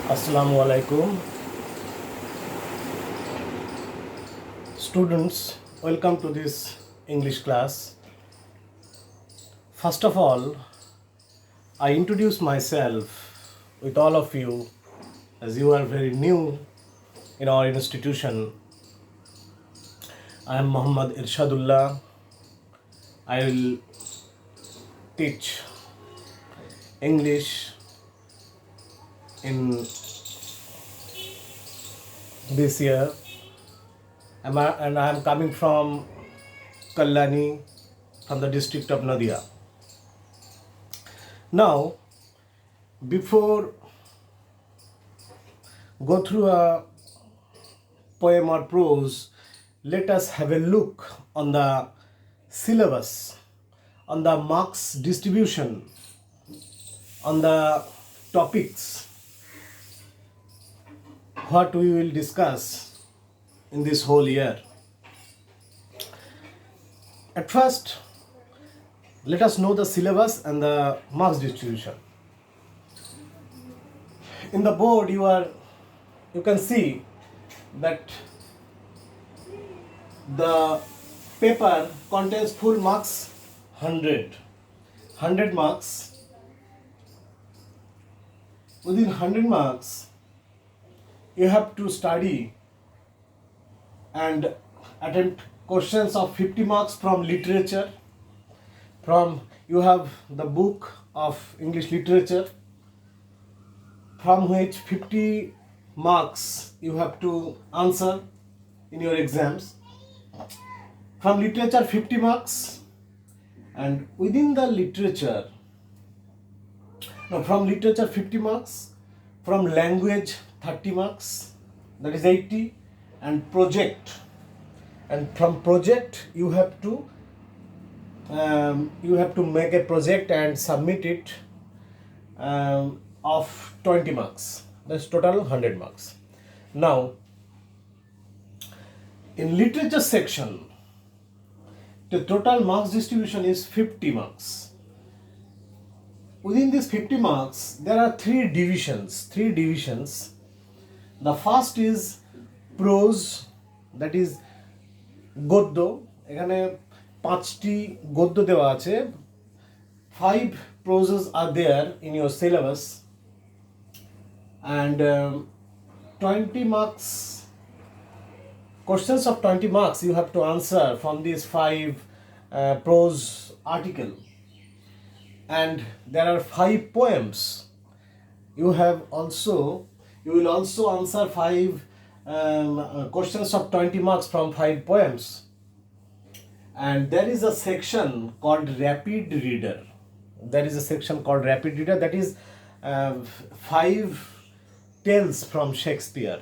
Assalamu alaikum. Students, welcome to this English class. First of all, I introduce myself with all of you as you are very new in our institution. I am Muhammad Irshadullah. I will teach English in this year. And I am coming from Kallani, from the district of Nadia. Now, before go through a poem or prose, let us have a look on the syllabus, on the marks distribution, on the topics, what we will discuss in this whole year. At first, let us know the syllabus and the marks distribution. In the board, you can see that the paper contains full marks 100 marks. Within 100 marks, you have to study and attempt questions of 50 marks from literature. You have the book of English literature, from which 50 marks you have to answer in your exams. From literature 50 marks, and within the literature, from literature 50 marks, from language 30 marks, that is 80, and project. And from project you have to make a project and submit it of 20 marks. That's total 100 marks. Now, in literature section, the total marks distribution is 50 marks. Within these 50 marks, there are three divisions. The first is prose, that is গদ্য। এখানে 5টি গদ্য দেওয়া আছে। 5 proses are there in your syllabus, and 20 marks, questions of 20 marks you have to answer from these 5 prose article. And there are 5 poems. You will also answer 5 questions of 20 marks from 5 poems. And there is a section called rapid reader. That is 5 tales from Shakespeare.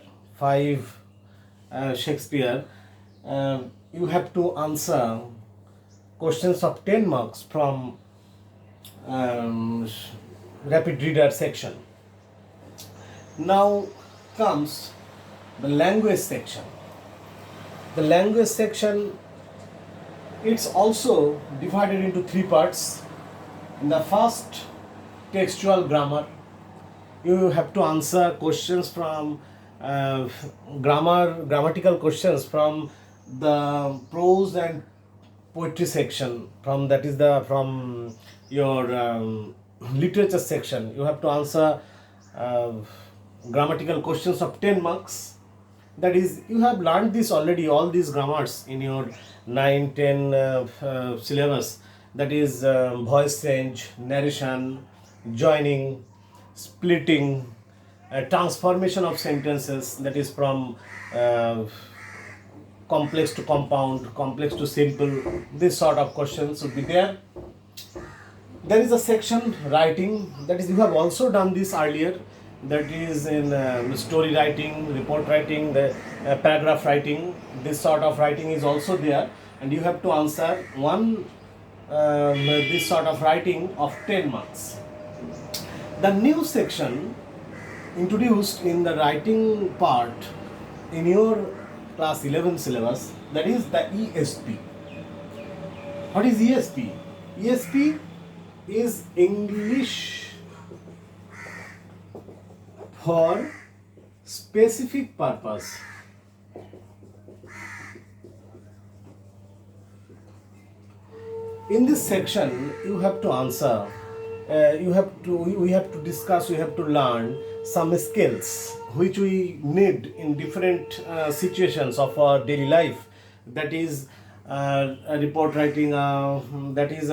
You have to answer questions of 10 marks from rapid reader section. Now comes the language section. The language section, it's also divided into 3 parts. In the first, textual grammar. You have to answer questions from grammatical questions from the prose and poetry section. From your literature section, you have to answer grammatical questions of 10 marks. That is, you have learned this already, all these grammars in your 9-10 syllabus. That is voice change, narration, joining, splitting, transformation of sentences, that is from complex to compound, complex to simple. This sort of questions would be there. There is a section writing, that is, you have also done this earlier, that is in story writing, report writing, the paragraph writing. This sort of writing is also there, and you have to answer this sort of writing of 10 marks. The new section introduced in the writing part in your class 11 syllabus, that is the ESP. What is ESP? ESP is English for specific purpose. In this section, you have to answer. We have to discuss. We have to learn some skills which we need in different situations of our daily life. That is, report writing. That is,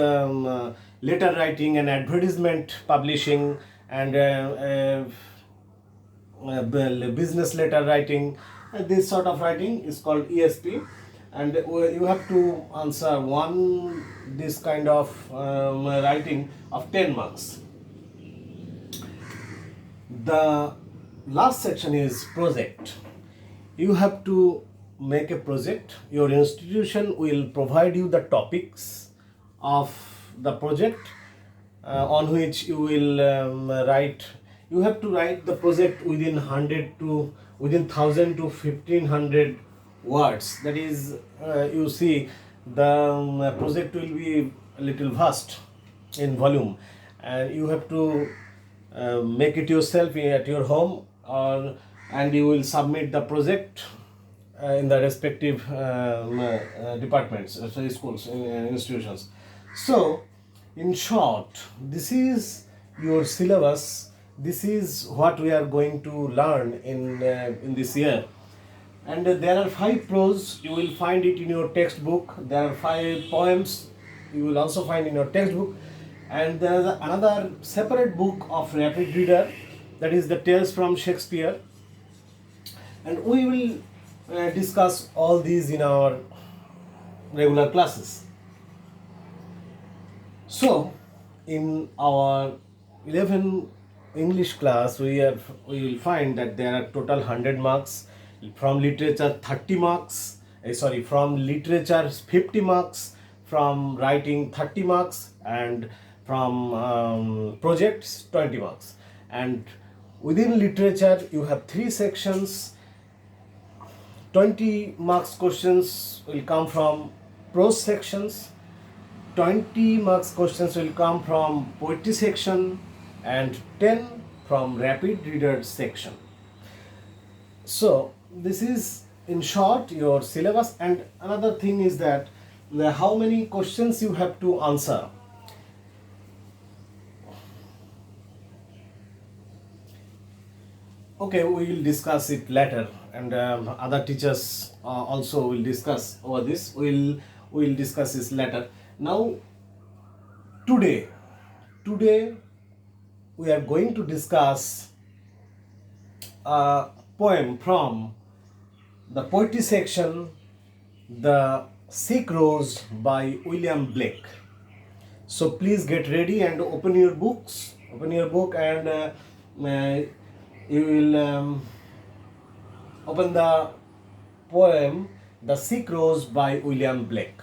letter writing and advertisement publishing, and business letter writing. This sort of writing is called ESP, and you have to answer this kind of writing of 10 marks. The last section is project. You have to make a project. Your institution will provide you the topics of the project on which you will write. You have to write the project within 1000 to 1500 words. That is, you see, the project will be a little vast in volume, and you have to make it yourself at your home, and you will submit the project in the respective departments, so schools, institutions. So, in short, this is your syllabus. This is what we are going to learn in this year. And there are 5 prose. You will find it in your textbook. There are 5 poems. You will also find in your textbook. And there is another separate book of rapid reader, that is the Tales from Shakespeare. And we will discuss all these in our regular classes. So, in our 11 English class, we will find that there are total 100 marks. From literature 30 marks, from literature 50 marks, from writing 30 marks, and from projects 20 marks. And within literature you have 3 sections. 20 marks questions will come from prose sections, 20 marks questions will come from poetry section, and 10 from rapid reader section. So this is in short your syllabus. And another thing is that how many questions you have to answer. Okay, we will discuss it later, and other teachers also will discuss over this. We will discuss this later. Now, today we are going to discuss a poem from the poetry section, The Sick Rose by William Blake. So please get ready and open your book, and you will open the poem The Sick Rose by William Blake.